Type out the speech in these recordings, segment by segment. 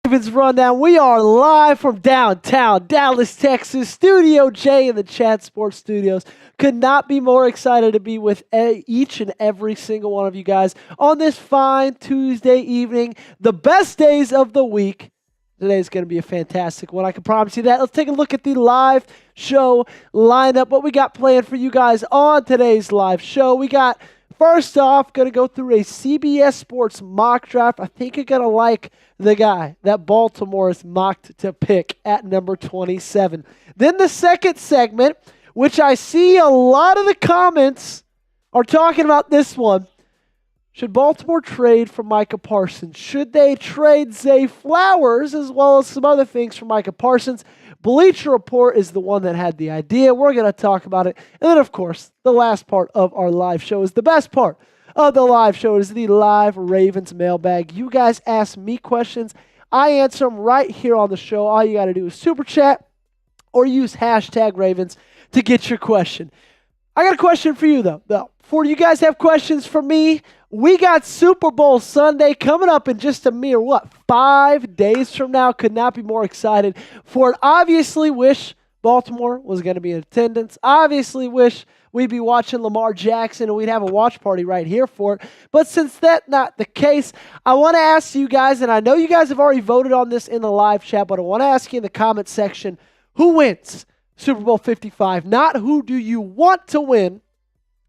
Ravens Rundown. We are live from downtown Dallas, Texas. Studio J in the Chat Sports Studios. Could not be more excited to be with each and every single one of you guys on this fine Tuesday evening. The best days of the week. Today's going to be a fantastic one. I can promise you that. Let's take a look at the live show lineup. What we got planned for you guys on today's live show. We got, first off, going to go through a CBS Sports mock draft. I think you're going to like the guy that Baltimore is mocked to pick at number 27. Then the second segment, which I see a lot of the comments are talking about this one. Should Baltimore trade for Micah Parsons? Should they trade Zay Flowers as well as some other things for Micah Parsons? Bleacher Report is the one that had the idea. We're going to talk about it. And then, of course, the last part of our live show is the best part of the live show is the live Ravens mailbag. You guys ask me questions. I answer them right here on the show. All you got to do is super chat or use hashtag Ravens to get your question. I got a question for you, though. Before you guys have questions for me, we got Super Bowl Sunday coming up in just a mere, 5 days from now. Could not be more excited for it. Obviously wish Baltimore was going to be in attendance. Obviously wish we'd be watching Lamar Jackson and we'd have a watch party right here for it. But since that's not the case, I want to ask you guys, and I know you guys have already voted on this in the live chat, but I want to ask you in the comment section, who wins Super Bowl 55? Not who do you want to win,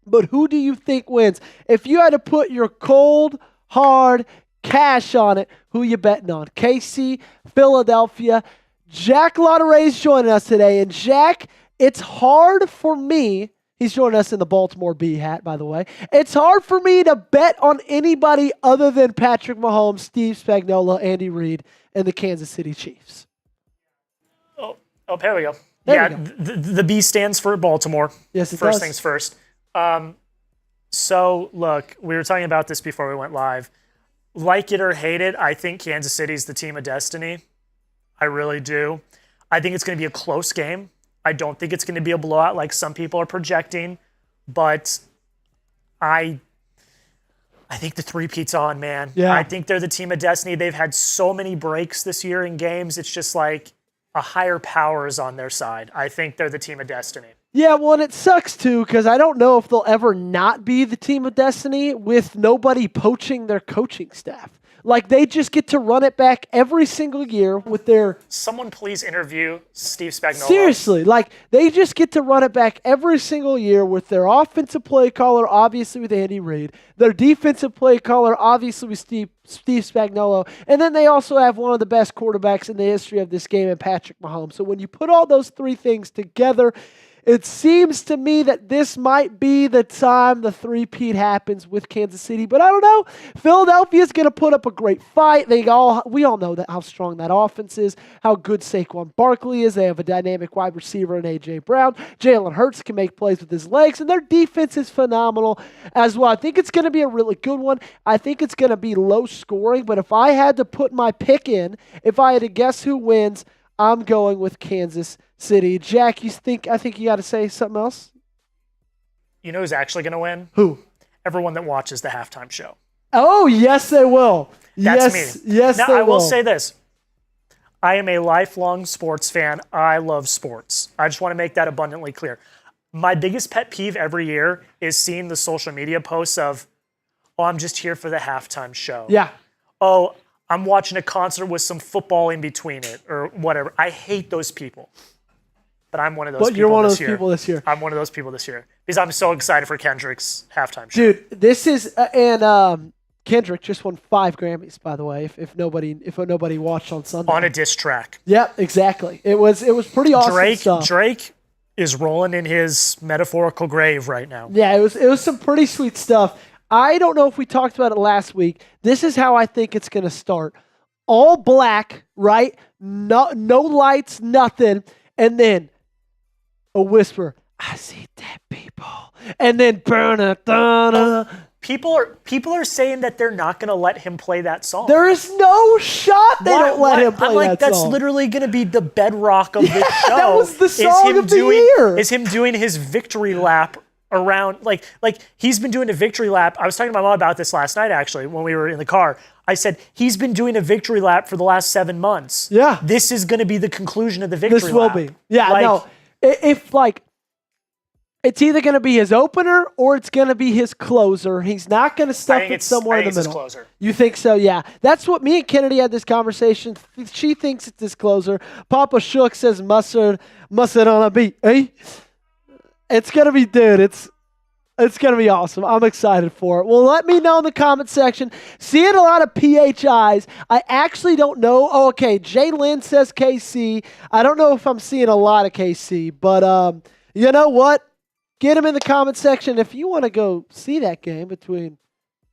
but who do you think wins? If you had to put your cold, hard cash on it, who you betting on? KC, Philadelphia. Jack Lotteray's joining us today. And Jack, it's hard for me. He's joining us in the Baltimore Bee hat, by the way. It's hard for me to bet on anybody other than Patrick Mahomes, Steve Spagnuolo, Andy Reid, and the Kansas City Chiefs. Oh, here we go. There we go. The B stands for Baltimore. Yes, it does. First things first. So, look, we were talking about this before we went live. Like it or hate it, I think Kansas City's the team of destiny. I really do. I think it's going to be a close game. I don't think it's going to be a blowout like some people are projecting, but I think the three-peat's on, man. Yeah. I think they're the team of destiny. They've had so many breaks this year in games. It's just like a higher power is on their side. I think they're the team of destiny. Yeah, well, and it sucks, too, because I don't know if they'll ever not be the team of destiny with nobody poaching their coaching staff. Like, they just get to run it back every single year with their... Someone please interview Steve Spagnuolo. Seriously, like, they just get to run it back every single year with their offensive play caller, obviously with Andy Reid, their defensive play caller, obviously with Steve Spagnuolo, and then they also have one of the best quarterbacks in the history of this game in Patrick Mahomes. So when you put all those three things together, it seems to me that this might be the time the three-peat happens with Kansas City. But I don't know. Philadelphia's going to put up a great fight. We all know that how strong that offense is, how good Saquon Barkley is. They have a dynamic wide receiver in A.J. Brown. Jalen Hurts can make plays with his legs, and their defense is phenomenal as well. I think it's going to be a really good one. I think it's going to be low scoring. But if I had to put my pick in, if I had to guess who wins, I'm going with Kansas City. Jack, I think you got to say something else? You know who's actually going to win? Who? Everyone that watches the halftime show. Oh, yes, they will. That's me. Yes, now, they will. I will say this. I am a lifelong sports fan. I love sports. I just want to make that abundantly clear. My biggest pet peeve every year is seeing the social media posts of, I'm just here for the halftime show. Yeah. Oh, I'm watching a concert with some football in between it or whatever. I hate those people. But I'm one of those people this year. But you're one of those people this year. I'm one of those people this year. Because I'm so excited for Kendrick's halftime show. Dude, this is Kendrick just won 5 Grammys, by the way, if nobody watched on Sunday. On a diss track. Yep, exactly. It was pretty awesome stuff. Drake is rolling in his metaphorical grave right now. Yeah, it was some pretty sweet stuff. I don't know if we talked about it last week. This is how I think it's going to start. All black, right? No lights, nothing. And then a whisper, I see dead people. And then burn it. People are saying that they're not going to let him play that song. There is no shot they don't let him play that song. That's literally going to be the bedrock of this show. That was the song of the year. Is him doing his victory lap around, like he's been doing a victory lap. I was talking to my mom about this last night, actually, when we were in the car. I said, he's been doing a victory lap for the last 7 months. Yeah. This is going to be the conclusion of the victory lap. This will be. Yeah, no. If, it's either going to be his opener or it's going to be his closer. He's not going to stuff it somewhere in the middle. Closer. You think so? Yeah. That's what me and Kennedy had this conversation. She thinks it's his closer. Papa Shook says mustard on a beat. Eh? It's going to be, dude, it's going to be awesome. I'm excited for it. Well, let me know in the comment section. Seeing a lot of PHIs. I actually don't know. Oh, okay. Jay Lynn says KC. I don't know if I'm seeing a lot of KC, but you know what? Get them in the comment section. If you want to go see that game between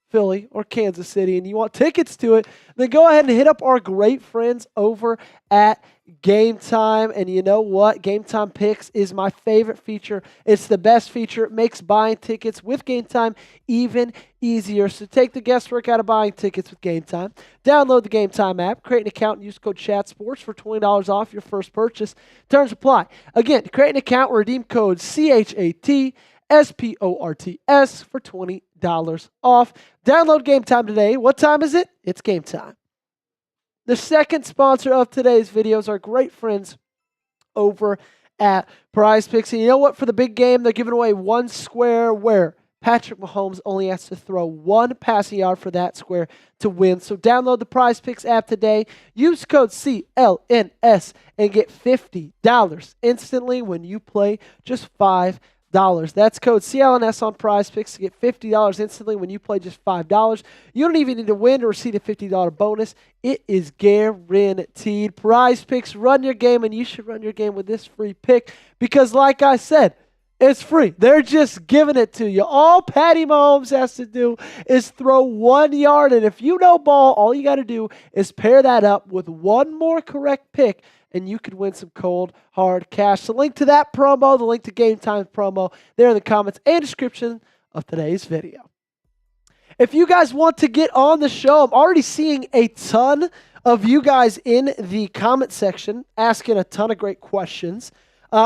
Philly or Kansas City and you want tickets to it, then go ahead and hit up our great friends over at Game Time. And you know what? Game Time Picks is my favorite feature. It's the best feature. It makes buying tickets with Game Time even easier. So take the guesswork out of buying tickets with Game Time. Download the Game Time app, create an account, and use code ChatSports for $20 off your first purchase. Terms apply. Again, to create an account, redeem code CHATSPORTS for $20 off. Download Game Time today. What time is it? It's Game Time. The second sponsor of today's video is our great friends over at Prize Picks. And you know what? For the big game, they're giving away one square where Patrick Mahomes only has to throw one passing yard for that square to win. So download the Prize Picks app today. Use code CLNS and get $50 instantly when you play just $5. That's code CLNS on Prize Picks to get $50 instantly when you play just $5. You don't even need to win to receive a $50 bonus. It is guaranteed. Prize Picks, run your game, and you should run your game with this free pick because, like I said, it's free. They're just giving it to you. All Patty Mahomes has to do is throw 1 yard, and if you know ball, all you got to do is pair that up with one more correct pick, and you could win some cold, hard cash. The link to that promo, the link to Game Time promo, there in the comments and description of today's video. If you guys want to get on the show, I'm already seeing a ton of you guys in the comment section asking a ton of great questions.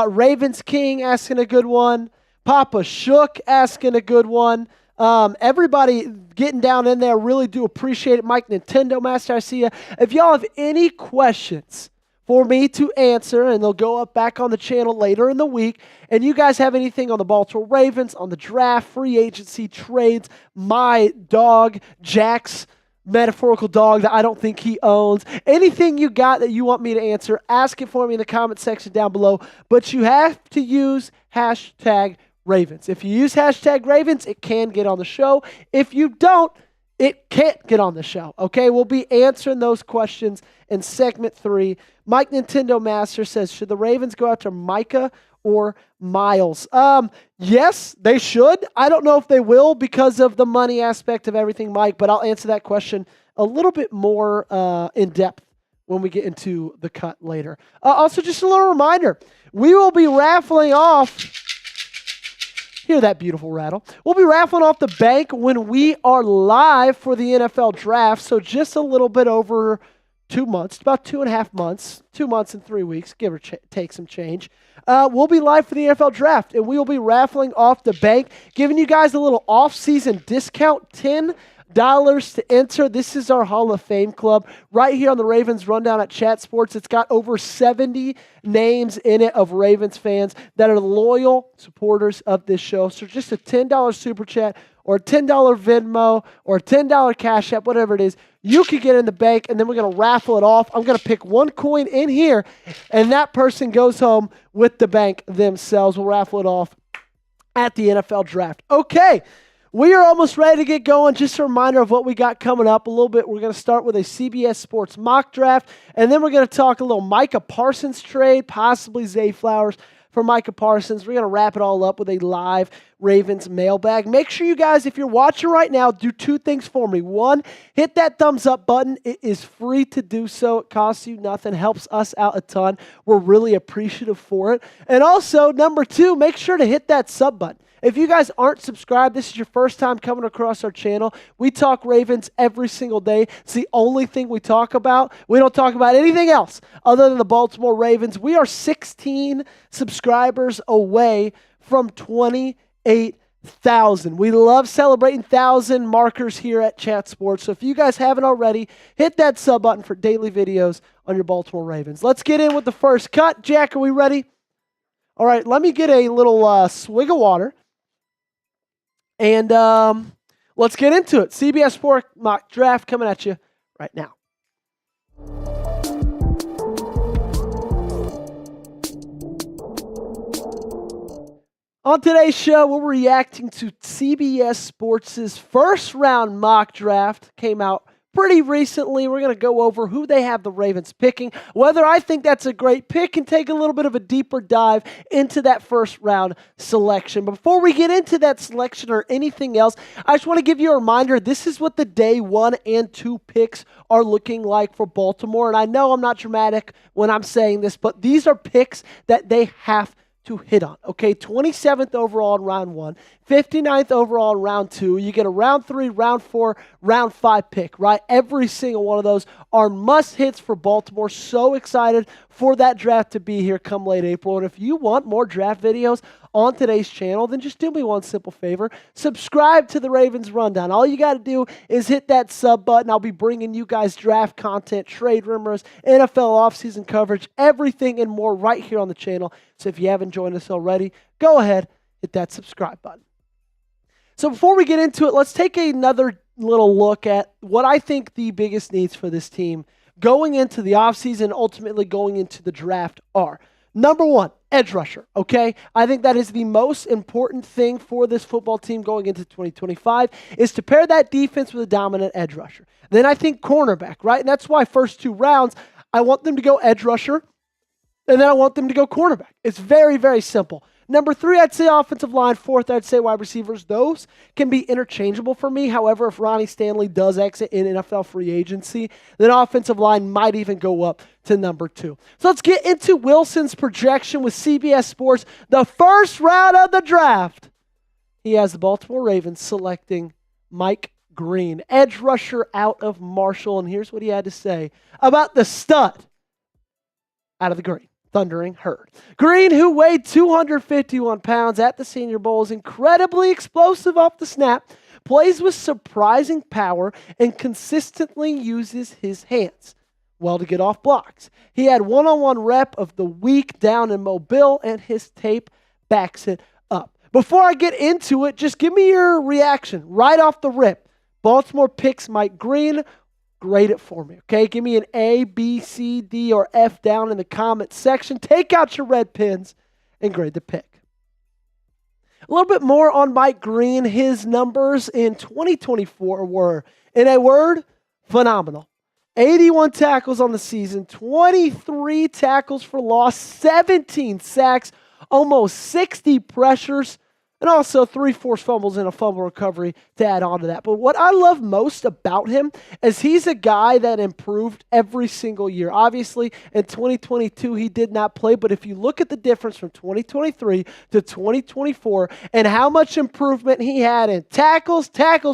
Ravens King asking a good one. Papa Shook asking a good one. Everybody getting down in there, really do appreciate it. Mike Nintendo Master, I see you. If y'all have any questions for me to answer, and they'll go up back on the channel later in the week, and you guys have anything on the Baltimore Ravens, on the draft, free agency, trades, my dog, Jack's metaphorical dog that I don't think he owns, anything you got that you want me to answer, ask it for me in the comment section down below, but you have to use hashtag Ravens. If you use hashtag Ravens, it can get on the show. If you don't, it can't get on the show, okay? We'll be answering those questions in segment 3. Mike Nintendo Master says, should the Ravens go after Micah or Miles? Yes, they should. I don't know if they will because of the money aspect of everything, Mike, but I'll answer that question a little bit more in depth when we get into the cut later. Also, just a little reminder, we will be raffling off. Hear that beautiful rattle. We'll be raffling off the bank when we are live for the NFL draft. So just a little bit over 2 months, about 2.5 months, 2 months and 3 weeks, give or take some change. We'll be live for the NFL draft, and we will be raffling off the bank, giving you guys a little off-season discount, $10 to enter. This is our Hall of Fame club right here on the Ravens Rundown at Chat Sports. It's got over 70 names in it of Ravens fans that are loyal supporters of this show. So just a $10 super chat or a $10 Venmo or a $10 Cash App, whatever it is, you could get in the bank, and then we're going to raffle it off. I'm going to pick one coin in here, and that person goes home with the bank themselves. We'll raffle it off at the NFL draft. Okay. We are almost ready to get going. Just a reminder of what we got coming up a little bit. We're going to start with a CBS Sports mock draft, and then we're going to talk a little Micah Parsons trade, possibly Zay Flowers for Micah Parsons. We're going to wrap it all up with a live Ravens mailbag. Make sure you guys, if you're watching right now, do 2 things for me. 1, hit that thumbs up button. It is free to do so. It costs you nothing. Helps us out a ton. We're really appreciative for it. And also, number 2, make sure to hit that sub button. If you guys aren't subscribed, this is your first time coming across our channel. We talk Ravens every single day. It's the only thing we talk about. We don't talk about anything else other than the Baltimore Ravens. We are 16 subscribers away from 28 1,000. We love celebrating 1,000 markers here at Chat Sports. So if you guys haven't already, hit that sub button for daily videos on your Baltimore Ravens. Let's get in with the first cut. Jack, are we ready? All right, let me get a little swig of water. And let's get into it. CBS Sports mock draft coming at you right now. On today's show, we're reacting to CBS Sports' first round mock draft. Came out pretty recently. We're going to go over who they have the Ravens picking, whether I think that's a great pick, and take a little bit of a deeper dive into that first round selection. Before we get into that selection or anything else, I just want to give you a reminder, this is what the day 1 and 2 picks are looking like for Baltimore. And I know I'm not dramatic when I'm saying this, but these are picks that they have to hit on. Okay, 27th overall in round 1, 59th overall in round 2. You get a round 3, round 4, round 5 pick, right? Every single one of those are must hits for Baltimore. So excited for that draft to be here come late April. And if you want more draft videos on today's channel, then just do me one simple favor. Subscribe to the Ravens Rundown. All you got to do is hit that sub button. I'll be bringing you guys draft content, trade rumors, NFL offseason coverage, everything and more right here on the channel. So if you haven't joined us already, go ahead, hit that subscribe button. So before we get into it, let's take another little look at what I think the biggest needs for this team going into the offseason, ultimately going into the draft are. Number 1, edge rusher, okay? I think that is the most important thing for this football team going into 2025 is to pair that defense with a dominant edge rusher. Then I think cornerback, right? And that's why first 2 rounds, I want them to go edge rusher, and then I want them to go cornerback. It's very, very simple. Number 3, I'd say offensive line. 4th, I'd say wide receivers. Those can be interchangeable for me. However, if Ronnie Stanley does exit in NFL free agency, then offensive line might even go up to number 2. So let's get into Wilson's projection with CBS Sports. The first round of the draft, he has the Baltimore Ravens selecting Mike Green, edge rusher out of Marshall. And here's what he had to say about the stud out of the Green Thundering Herd. Green, who weighed 251 pounds at the Senior Bowl, is incredibly explosive off the snap, plays with surprising power, and consistently uses his hands well to get off blocks. He had one-on-one rep of the week down in Mobile, and his tape backs it up. Before I get into it, just give me your reaction right off the rip. Baltimore picks Mike Green. Grade it for me, okay? Give me an A, B, C, D, or F down in the comment section. Take out your red pens and grade the pick. A little bit more on Mike Green. His numbers in 2024 were, in a word, phenomenal. 81 tackles on the season, 23 tackles for loss, 17 sacks, almost 60 pressures, and also 3 forced fumbles and a fumble recovery to add on to that. But what I love most about him is he's a guy that improved every single year. Obviously, in 2022, he did not play. But if you look at the difference from 2023 to 2024 and how much improvement he had in tackles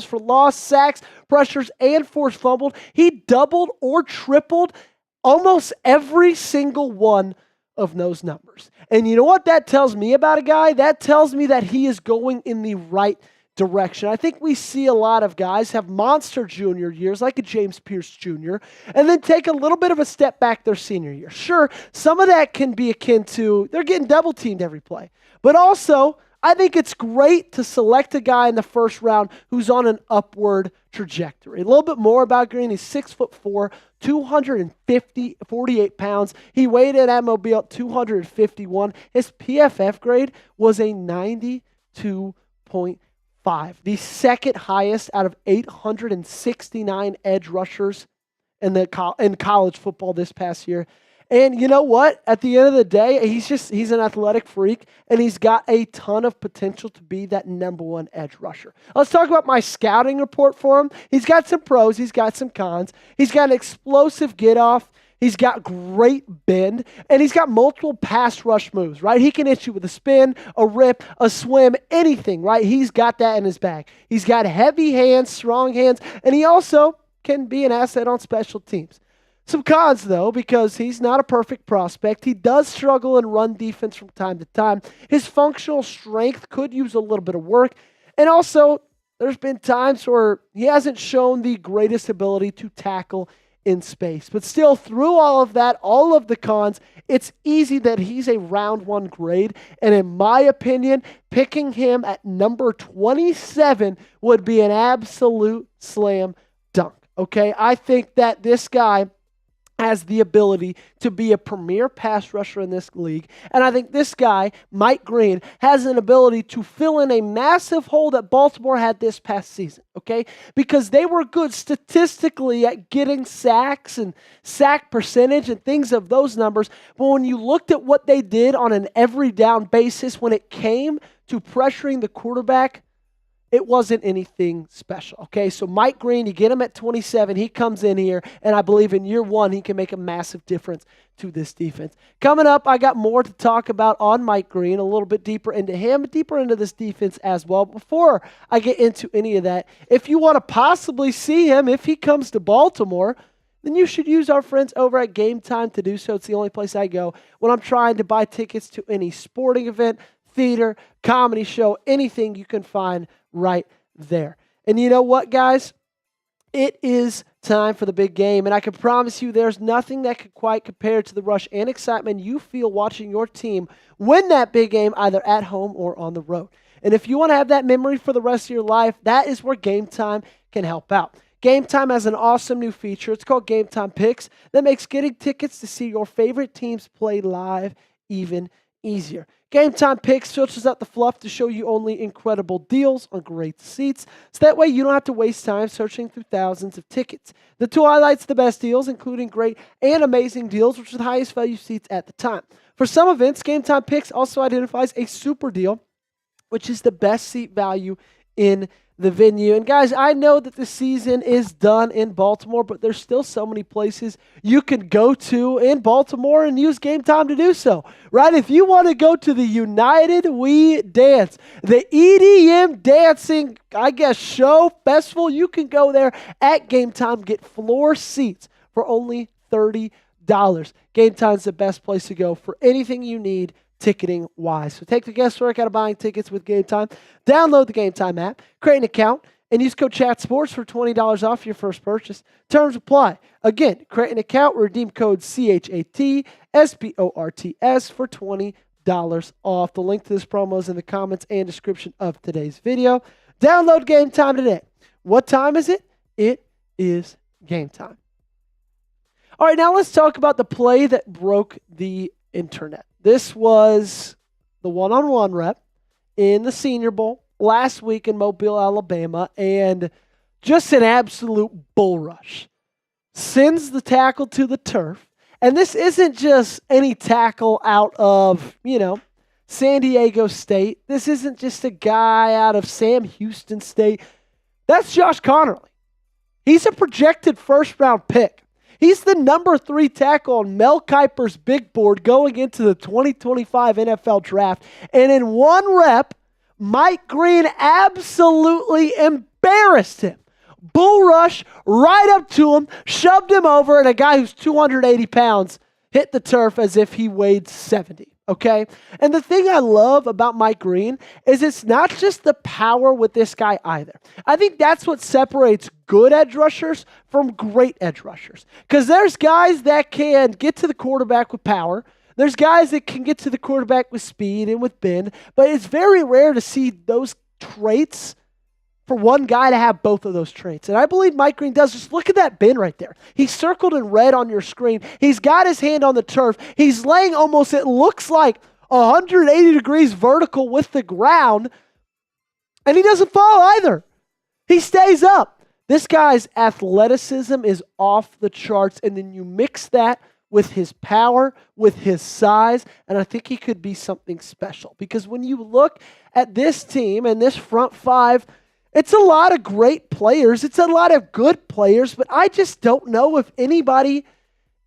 for loss, sacks, pressures, and forced fumbled, he doubled or tripled almost every single one of those numbers. And you know what that tells me about a guy? That tells me that he is going in the right direction. I think we see a lot of guys have monster junior years, like a James Pierce Jr., and then take a little bit of a step back their senior year. Sure, some of that can be akin to they're getting double teamed every play. But also, I think it's great to select a guy in the first round who's on an upward trajectory. A little bit more about Green. He's 6'4", 248 pounds. He weighed in at Mobile at 251. His PFF grade was a 92.5, the second highest out of 869 edge rushers in college football this past year. And you know what? At the end of the day, he's an athletic freak, and he's got a ton of potential to be that number 1 edge rusher. Let's talk about my scouting report for him. He's got some pros. He's got some cons. He's got an explosive get-off. He's got great bend, and he's got multiple pass rush moves, right? He can hit you with a spin, a rip, a swim, anything, right? He's got that in his bag. He's got heavy hands, strong hands, and he also can be an asset on special teams. Some cons, though, because he's not a perfect prospect. He does struggle in run defense from time to time. His functional strength could use a little bit of work. And also, there's been times where he hasn't shown the greatest ability to tackle in space. But still, through all of that, all of the cons, it's easy that he's a round one grade. And in my opinion, picking him at number 27 would be an absolute slam dunk. Okay, I think that this guy has the ability to be a premier pass rusher in this league. And I think this guy, Mike Green, has an ability to fill in a massive hole that Baltimore had this past season, okay? Because they were good statistically at getting sacks and sack percentage and things of those numbers. But when you looked at what they did on an every down basis when it came to pressuring the quarterback, it wasn't anything special, okay? So Mike Green, you get him at 27. He comes in here, and I believe in year one, he can make a massive difference to this defense. Coming up, I got more to talk about on Mike Green, a little bit deeper into him, deeper into this defense as well. Before I get into any of that, if you want to possibly see him, if he comes to Baltimore, then you should use our friends over at Game Time to do so. It's the only place I go when I'm trying to buy tickets to any sporting event, theater, comedy show, anything you can find right there. And you know what, guys? It is time for the big game, and I can promise you there's nothing that could quite compare to the rush and excitement you feel watching your team win that big game either at home or on the road. And if you want to have that memory for the rest of your life, that is where Game Time can help out. Game Time has an awesome new feature. It's called Game Time Picks that makes getting tickets to see your favorite teams play live even easier. Game Time Picks filters out the fluff to show you only incredible deals on great seats, so that way you don't have to waste time searching through thousands of tickets. The tool highlights the best deals, including great and amazing deals, which are the highest value seats at the time. For some events, Game Time Picks also identifies a super deal, which is the best seat value in the venue. And guys, I know that the season is done in Baltimore, but there's still so many places you can go to in Baltimore and use Game Time to do so, right? If you want to go to the United We Dance, the EDM dancing, show, festival, you can go there at Game Time, get floor seats for only $30. Game Time's the best place to go for anything you need ticketing wise. So take the guesswork out of buying tickets with Game Time. Download the Game Time app, create an account, and use code ChatSports for $20 off your first purchase. Terms apply. Again, create an account, redeem code CHATSPORTS for $20 off. The link to this promo is in the comments and description of today's video. Download Game Time today. What time is it? It is game time. All right, now let's talk about the play that broke the internet. This was the one-on-one rep in the Senior Bowl last week in Mobile, Alabama, and just an absolute bull rush. Sends the tackle to the turf, and this isn't just any tackle out of, San Diego State. This isn't just a guy out of Sam Houston State. That's Josh Connerly. He's a projected first-round pick. He's the number 3 tackle on Mel Kiper's big board going into the 2025 NFL draft. And in one rep, Mike Green absolutely embarrassed him. Bull rush right up to him, shoved him over, and a guy who's 280 pounds hit the turf as if he weighed 70. Okay? And the thing I love about Mike Green is it's not just the power with this guy either. I think that's what separates good edge rushers from great edge rushers. Because there's guys that can get to the quarterback with power. There's guys that can get to the quarterback with speed and with bend. But it's very rare to see those traits for one guy to have both of those traits. And I believe Mike Green does. Just look at that bend right there. He's circled in red on your screen. He's got his hand on the turf. He's laying almost, it looks like 180 degrees vertical with the ground. And he doesn't fall either. He stays up. This guy's athleticism is off the charts. And then you mix that with his power, with his size, and I think he could be something special. Because when you look at this team and this front five, it's a lot of great players. It's a lot of good players, but I just don't know if anybody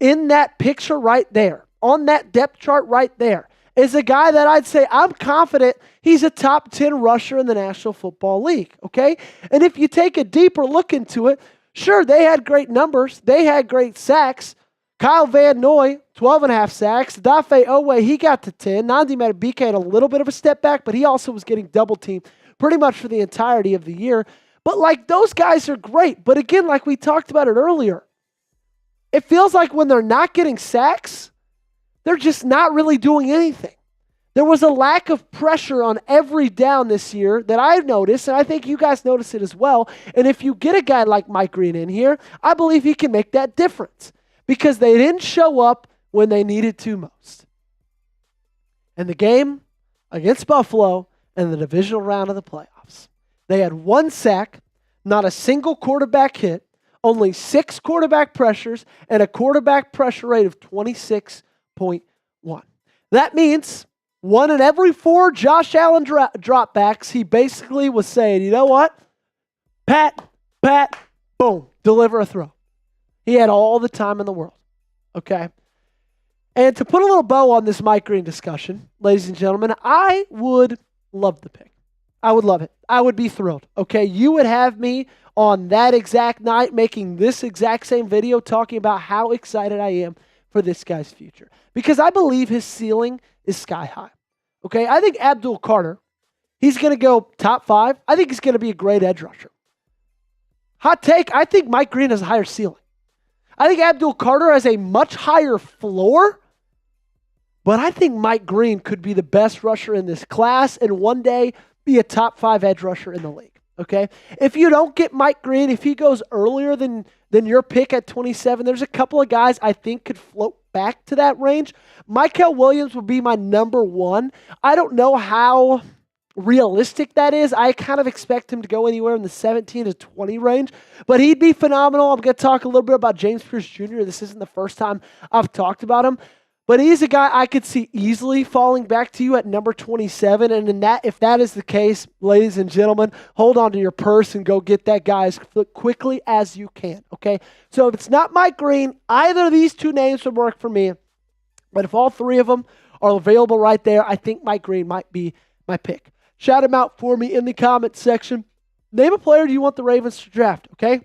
in that picture right there, on that depth chart right there, is a guy that I'd say I'm confident he's a top 10 rusher in the National Football League, okay? And if you take a deeper look into it, sure, they had great numbers. They had great sacks. Kyle Van Noy, 12.5 sacks. Dafe Owe, he got to 10. Nandi Madubuike had a little bit of a step back, but he also was getting double teamed pretty much for the entirety of the year. But like those guys are great. But again, like we talked about it earlier, it feels like when they're not getting sacks, they're just not really doing anything. There was a lack of pressure on every down this year that I've noticed, and I think you guys notice it as well. And if you get a guy like Mike Green in here, I believe he can make that difference because they didn't show up when they needed to most. And the game against Buffalo in the divisional round of the playoffs, they had 1 sack, not a single quarterback hit, only 6 quarterback pressures, and a quarterback pressure rate of 26.1. That means 1 in every 4 Josh Allen dropbacks, he basically was saying, you know what? Pat, boom, deliver a throw. He had all the time in the world, okay? And to put a little bow on this Mike Green discussion, ladies and gentlemen, I would love the pick. I would love it. I would be thrilled, okay? You would have me on that exact night making this exact same video talking about how excited I am for this guy's future because I believe his ceiling is sky high. Okay, I think Abdul Carter, he's going to go top 5. I think he's going to be a great edge rusher. Hot take, I think Mike Green has a higher ceiling. I think Abdul Carter has a much higher floor, but I think Mike Green could be the best rusher in this class and one day be a top 5 edge rusher in the league. Okay, if you don't get Mike Green, if he goes earlier than your pick at 27, there's a couple of guys I think could float back to that range. Micah Williams would be my number 1. I don't know how realistic that is. I kind of expect him to go anywhere in the 17 to 20 range, but he'd be phenomenal. I'm going to talk a little bit about James Pierce Jr. This isn't the first time I've talked about him, but he's a guy I could see easily falling back to you at number 27. And if that is the case, ladies and gentlemen, hold on to your purse and go get that guy as quickly as you can, okay? So if it's not Mike Green, either of these 2 names would work for me. But if all 3 of them are available right there, I think Mike Green might be my pick. Shout him out for me in the comments section. Name a player you want the Ravens to draft, okay?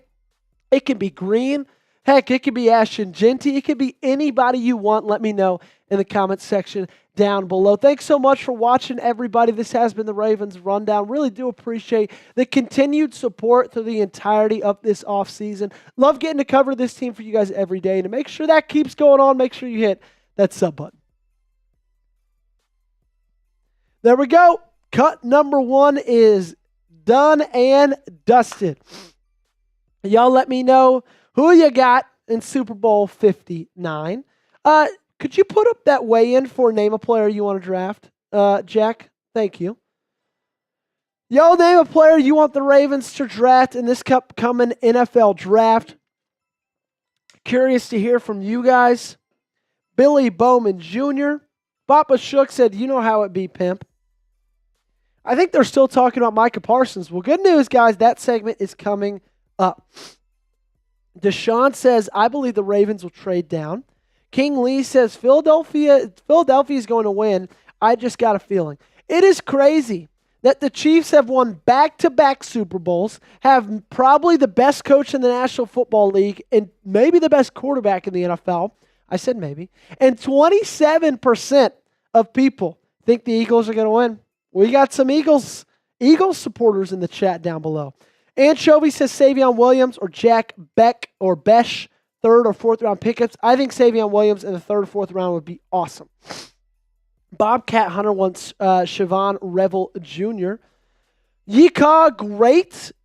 It can be Green. Heck, it could be Ashton Genty. It could be anybody you want. Let me know in the comments section down below. Thanks so much for watching, everybody. This has been the Ravens Rundown. Really do appreciate the continued support through the entirety of this offseason. Love getting to cover this team for you guys every day. And to make sure that keeps going on, make sure you hit that sub button. There we go. Cut number 1 is done and dusted. Y'all let me know who you got in Super Bowl 59. Could you put up that weigh-in for name a player you want to draft, Jack? Thank you. Y'all name a player you want the Ravens to draft in this upcoming NFL draft. Curious to hear from you guys. Billy Bowman Jr. Papa Shook said, you know how it be, pimp. I think they're still talking about Micah Parsons. Well, good news, guys. That segment is coming up. Deshaun says, I believe the Ravens will trade down. King Lee says, Philadelphia is going to win. I just got a feeling. It is crazy that the Chiefs have won back-to-back Super Bowls, have probably the best coach in the National Football League, and maybe the best quarterback in the NFL. I said maybe. And 27% of people think the Eagles are going to win. We got some Eagles supporters in the chat down below. Anchovy says Savion Williams or Jack Beck or Besh, 3rd or 4th round pickups. I think Savion Williams in the 3rd or 4th round would be awesome. Bobcat Hunter wants Siobhan Revel Jr. Yeecaw,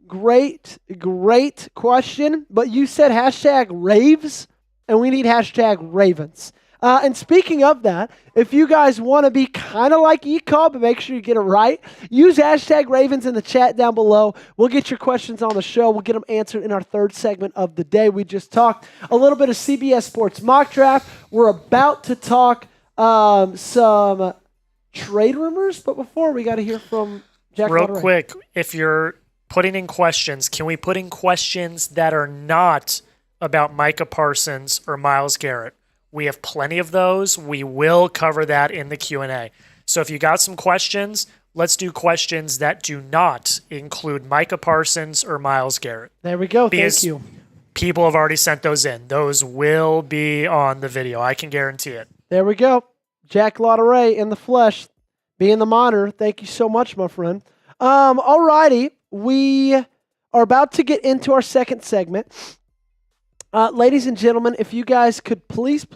great question. But you said hashtag Raves, and we need hashtag Ravens. And speaking of that, if you guys want to be kind of like Yeecaw, but make sure you get it right, use hashtag Ravens in the chat down below. We'll get your questions on the show. We'll get them answered in our 3rd segment of the day. We just talked a little bit of CBS Sports mock draft. We're about to talk some trade rumors, but before we got to hear from Jack. Real quick, if you're putting in questions, can we put in questions that are not about Micah Parsons or Myles Garrett? We have plenty of those. We will cover that in the Q&A. So if you got some questions, let's do questions that do not include Micah Parsons or Myles Garrett. There we go. Thank you. People have already sent those in. Those will be on the video. I can guarantee it. There we go. Jack Lauderay in the flesh, being the monitor. Thank you so much, my friend. All righty. We are about to get into our second segment. Ladies and gentlemen, if you guys could please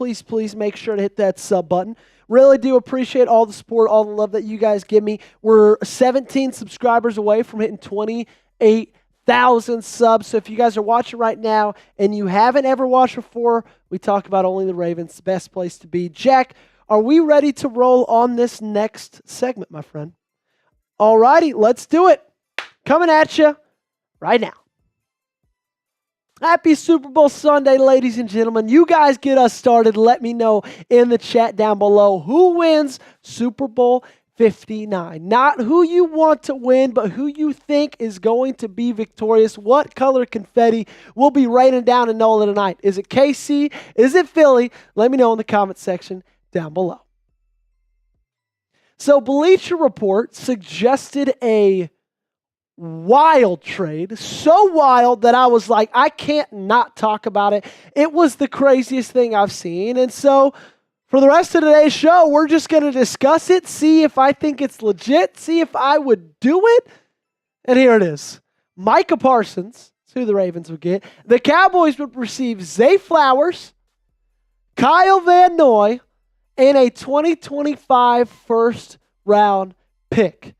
make sure to hit that sub button. Really do appreciate all the support, all the love that you guys give me. We're 17 subscribers away from hitting 28,000 subs. So if you guys are watching right now and you haven't ever watched before, we talk about only the Ravens, the best place to be. Jack, are we ready to roll on this next segment, my friend? All righty, let's do it. Coming at you right now. Happy Super Bowl Sunday, ladies and gentlemen. You guys get us started. Let me know in the chat down below who wins Super Bowl 59. Not who you want to win, but who you think is going to be victorious. What color confetti will be raining down in NOLA tonight? Is it KC? Is it Philly? Let me know in the comment section down below. So Bleacher Report suggested a wild trade, so wild that I was like, I can't not talk about it. It was the craziest thing I've seen. And so for the rest of today's show, we're just going to discuss it, see if I think it's legit, see if I would do it. And here it is. Micah Parsons, that's who the Ravens would get. The Cowboys would receive Zay Flowers, Kyle Van Noy, and a 2025 first-round pick.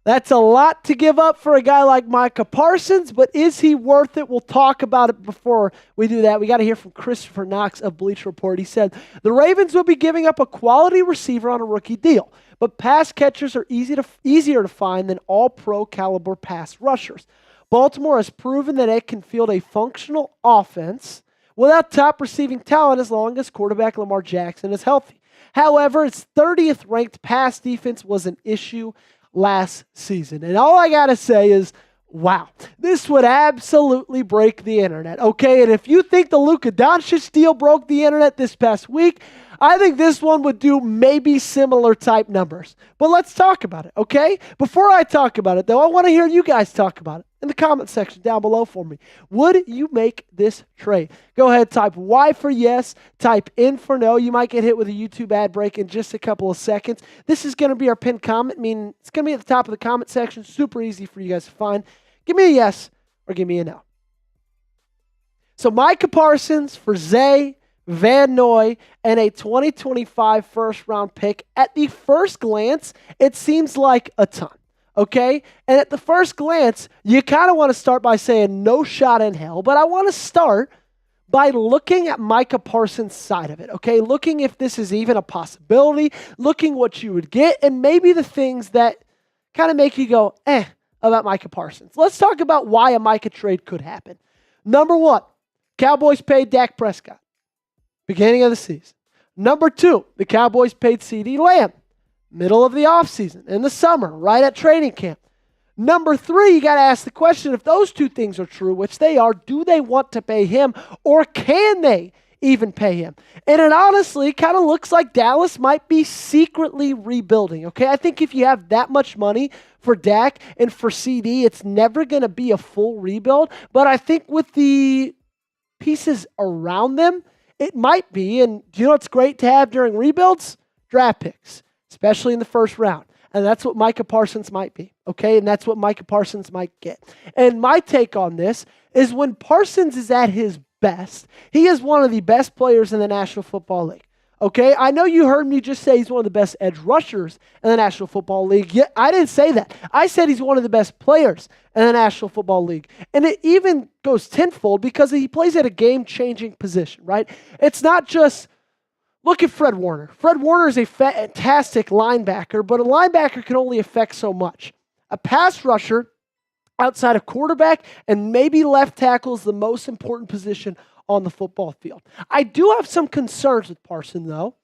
That's a lot to give up for a guy like Micah Parsons, but is he worth it? We'll talk about it before we do that. We got to hear from Christopher Knox of Bleacher Report. He said, the Ravens will be giving up a quality receiver on a rookie deal, but pass catchers are easier to find than all-pro caliber pass rushers. Baltimore has proven that it can field a functional offense without top receiving talent as long as quarterback Lamar Jackson is healthy. However, its 30th ranked pass defense was an issue last season. And all I got to say is, wow, this would absolutely break the internet, okay? And if you think the Luka Doncic deal broke the internet this past week, I think this one would do maybe similar type numbers. But let's talk about it, okay? Before I talk about it, though, I want to hear you guys talk about it in the comment section down below for me. Would you make this trade? Go ahead, type Y for yes, type N for no. You might get hit with a YouTube ad break in just a couple of seconds. This is going to be our pinned comment, meaning it's going to be at the top of the comment section. Super easy for you guys to find. Give me a yes or give me a no. So Micah Parsons for Zay, Van Noy, and a 2025 first-round pick. At the first glance, it seems like a ton. Okay? And at the first glance, you kind of want to start by saying no shot in hell, but I want to start by looking at Micah Parsons' side of it, okay? Looking if this is even a possibility, looking what you would get, and maybe the things that kind of make you go, about Micah Parsons. Let's talk about why a Micah trade could happen. Number one, Cowboys paid Dak Prescott, beginning of the season. Number two, the Cowboys paid CeeDee Lamb, middle of the offseason, in the summer, right at training camp. Number three, you got to ask the question, if those two things are true, which they are, do they want to pay him, or can they even pay him? And it honestly kind of looks like Dallas might be secretly rebuilding, okay? I think if you have that much money for Dak and for CD, it's never going to be a full rebuild, but I think with the pieces around them, it might be. And do you know what's great to have during rebuilds? Draft picks, especially in the first round. And that's what Micah Parsons might be, okay? And that's what Micah Parsons might get. And my take on this is when Parsons is at his best, he is one of the best players in the National Football League, okay? I know you heard me just say he's one of the best edge rushers in the National Football League. Yeah, I didn't say that. I said he's one of the best players in the National Football League. And it even goes tenfold because he plays at a game-changing position, right? It's not just, look at Fred Warner. Fred Warner is a fantastic linebacker, but a linebacker can only affect so much. A pass rusher, outside of quarterback and maybe left tackle, is the most important position on the football field. I do have some concerns with Parsons, though.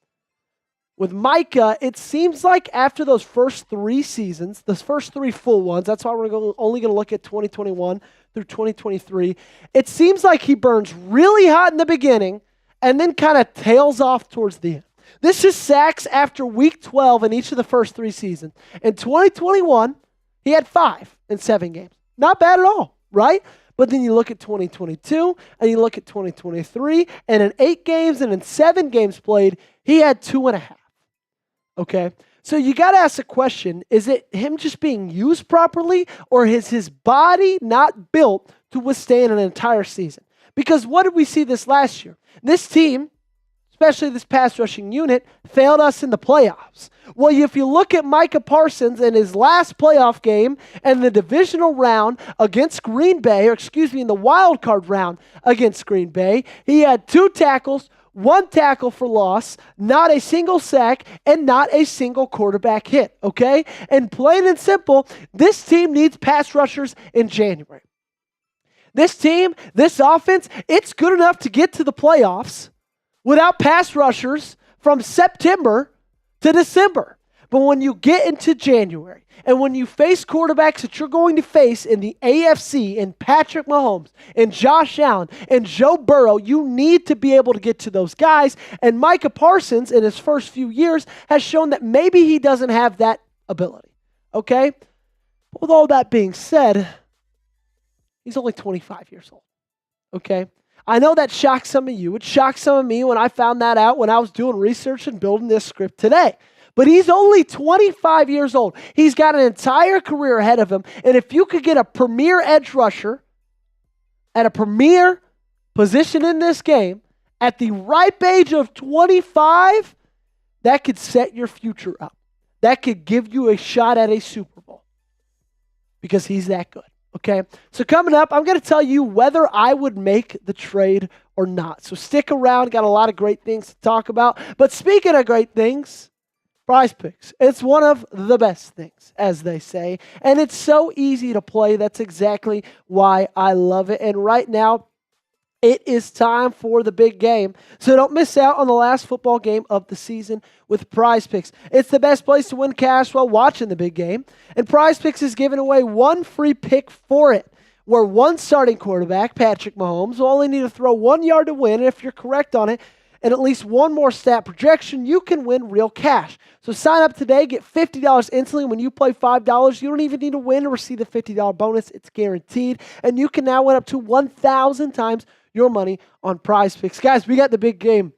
With Micah, it seems like after those first three seasons, those first three full ones, that's why we're only going to look at 2021 through 2023, it seems like he burns really hot in the beginning and then kind of tails off towards the end. This is sacks after week 12 in each of the first three seasons. In 2021, he had 5 in 7 games. Not bad at all, right? But then you look at 2022 and you look at 2023, and in 8 games and in 7 games played, he had 2.5. Okay? So you got to ask the question, is it him just being used properly, or is his body not built to withstand an entire season? Because what did we see this last year? This team, especially this pass rushing unit, failed us in the playoffs. Well, if you look at Micah Parsons in his last playoff game and the divisional round against Green Bay, in the wild card round against Green Bay, he had 2 tackles, 1 tackle for loss, not a single sack, and not a single quarterback hit, okay? And plain and simple, this team needs pass rushers in January. This team, this offense, it's good enough to get to the playoffs without pass rushers from September to December. But when you get into January and when you face quarterbacks that you're going to face in the AFC, in Patrick Mahomes and Josh Allen and Joe Burrow, you need to be able to get to those guys. And Micah Parsons in his first few years has shown that maybe he doesn't have that ability. Okay? But with all that being said, he's only 25 years old. Okay? I know that shocked some of you. It shocked some of me when I found that out when I was doing research and building this script today. But he's only 25 years old. He's got an entire career ahead of him. And if you could get a premier edge rusher at a premier position in this game at the ripe age of 25, that could set your future up. That could give you a shot at a Super Bowl because he's that good. Okay, so coming up, I'm going to tell you whether I would make the trade or not. So stick around. Got a lot of great things to talk about. But speaking of great things, Prize Picks. It's one of the best things, as they say. And it's so easy to play. That's exactly why I love it. And right now, it is time for the big game. So don't miss out on the last football game of the season with Prize Picks. It's the best place to win cash while watching the big game. And Prize Picks is giving away 1 free pick for it, where 1 starting quarterback, Patrick Mahomes, will only need to throw 1 yard to win. And if you're correct on it, and at least 1 more stat projection, you can win real cash. So sign up today, get $50 instantly when you play $5. You don't even need to win to receive the $50 bonus. It's guaranteed. And you can now win up to 1,000 times your money on Prize Picks. Guys, we got the big game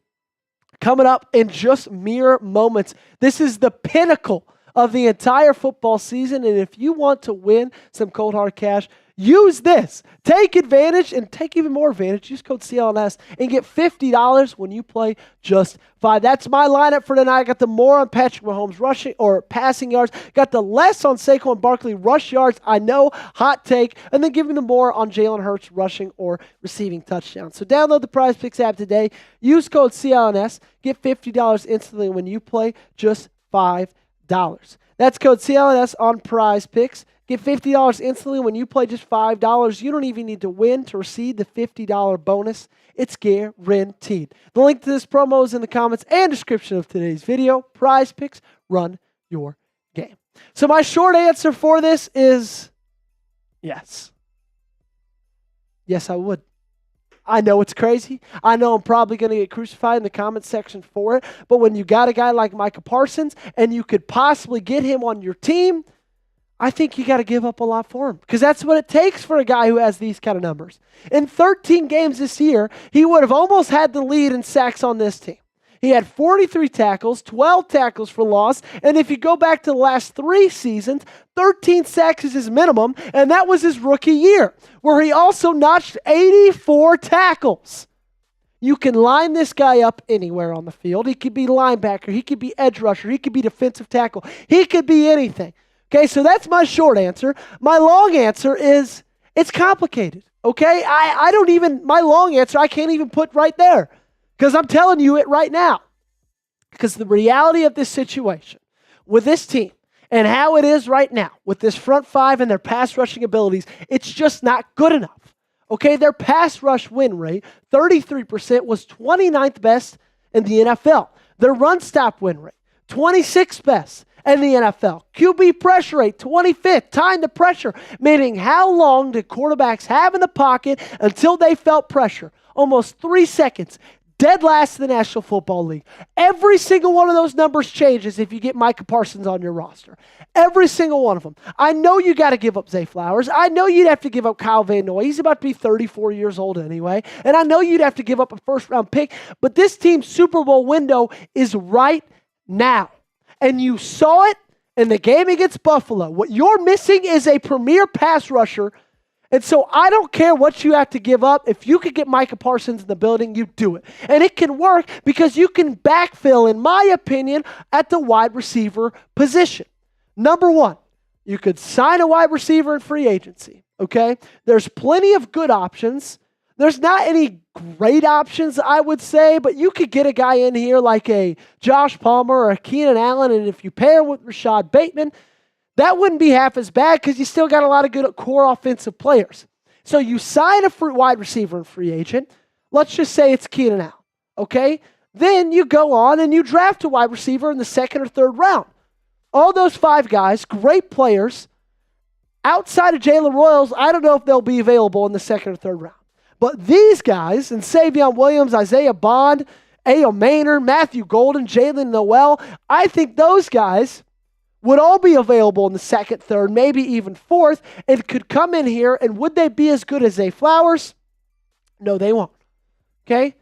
coming up in just mere moments. This is the pinnacle of the entire football season. And if you want to win some cold hard cash, use this. Take advantage and take even more advantage. Use code CLNS and get $50 when you play just $5. That's my lineup for tonight. I got the more on Patrick Mahomes rushing or passing yards. Got the less on Saquon Barkley rush yards. I know, hot take. And then giving the more on Jalen Hurts rushing or receiving touchdowns. So download the Prize Picks app today. Use code CLNS. Get $50 instantly when you play just $5. That's code CLNS on Prize Picks. Get $50 instantly when you play just $5. You don't even need to win to receive the $50 bonus. It's guaranteed. The link to this promo is in the comments and description of today's video. Prize Picks, run your game. So my short answer for this is yes. Yes, I would. I know it's crazy. I know I'm probably going to get crucified in the comment section for it. But when you got a guy like Micah Parsons and you could possibly get him on your team, I think you got to give up a lot for him because that's what it takes for a guy who has these kind of numbers. In 13 games this year, he would have almost had the lead in sacks on this team. He had 43 tackles, 12 tackles for loss, and if you go back to the last 3 seasons, 13 sacks is his minimum, and that was his rookie year, where he also notched 84 tackles. You can line this guy up anywhere on the field. He could be linebacker, he could be edge rusher, he could be defensive tackle, he could be anything. Okay, so that's my short answer. My long answer is it's complicated. Okay, my long answer, I can't even put right there because I'm telling you it right now. Because the reality of this situation with this team and how it is right now with this front 5 and their pass rushing abilities, it's just not good enough. Okay, their pass rush win rate, 33%, was 29th best in the NFL. Their run stop win rate, 26th best in the NFL. QB pressure rate, 25th. Time to pressure, meaning how long did quarterbacks have in the pocket until they felt pressure? Almost 3 seconds. Dead last in the National Football League. Every single one of those numbers changes if you get Micah Parsons on your roster. Every single one of them. I know you got to give up Zay Flowers. I know you'd have to give up Kyle Van Noy. He's about to be 34 years old anyway. And I know you'd have to give up a first-round pick. But this team's Super Bowl window is right now. And you saw it in the game against Buffalo. What you're missing is a premier pass rusher. And so I don't care what you have to give up. If you could get Micah Parsons in the building, you do it. And it can work because you can backfill, in my opinion, at the wide receiver position. Number one, you could sign a wide receiver in free agency, okay? There's plenty of good options. There's not any great options, I would say, but you could get a guy in here like a Josh Palmer or a Keenan Allen, and if you pair him with Rashad Bateman, that wouldn't be half as bad because you still got a lot of good core offensive players. So you sign a wide receiver and free agent. Let's just say it's Keenan Allen, okay? Then you go on and you draft a wide receiver in the second or third round. All those 5 guys, great players. Outside of Jalen Royals, I don't know if they'll be available in the second or third round. But these guys, and Savion Williams, Isaiah Bond, A.O. Maynard, Matthew Golden, Jalen Noel, I think those guys would all be available in the second, third, maybe even fourth, and could come in here, and would they be as good as Zay Flowers? No, they won't. Okay?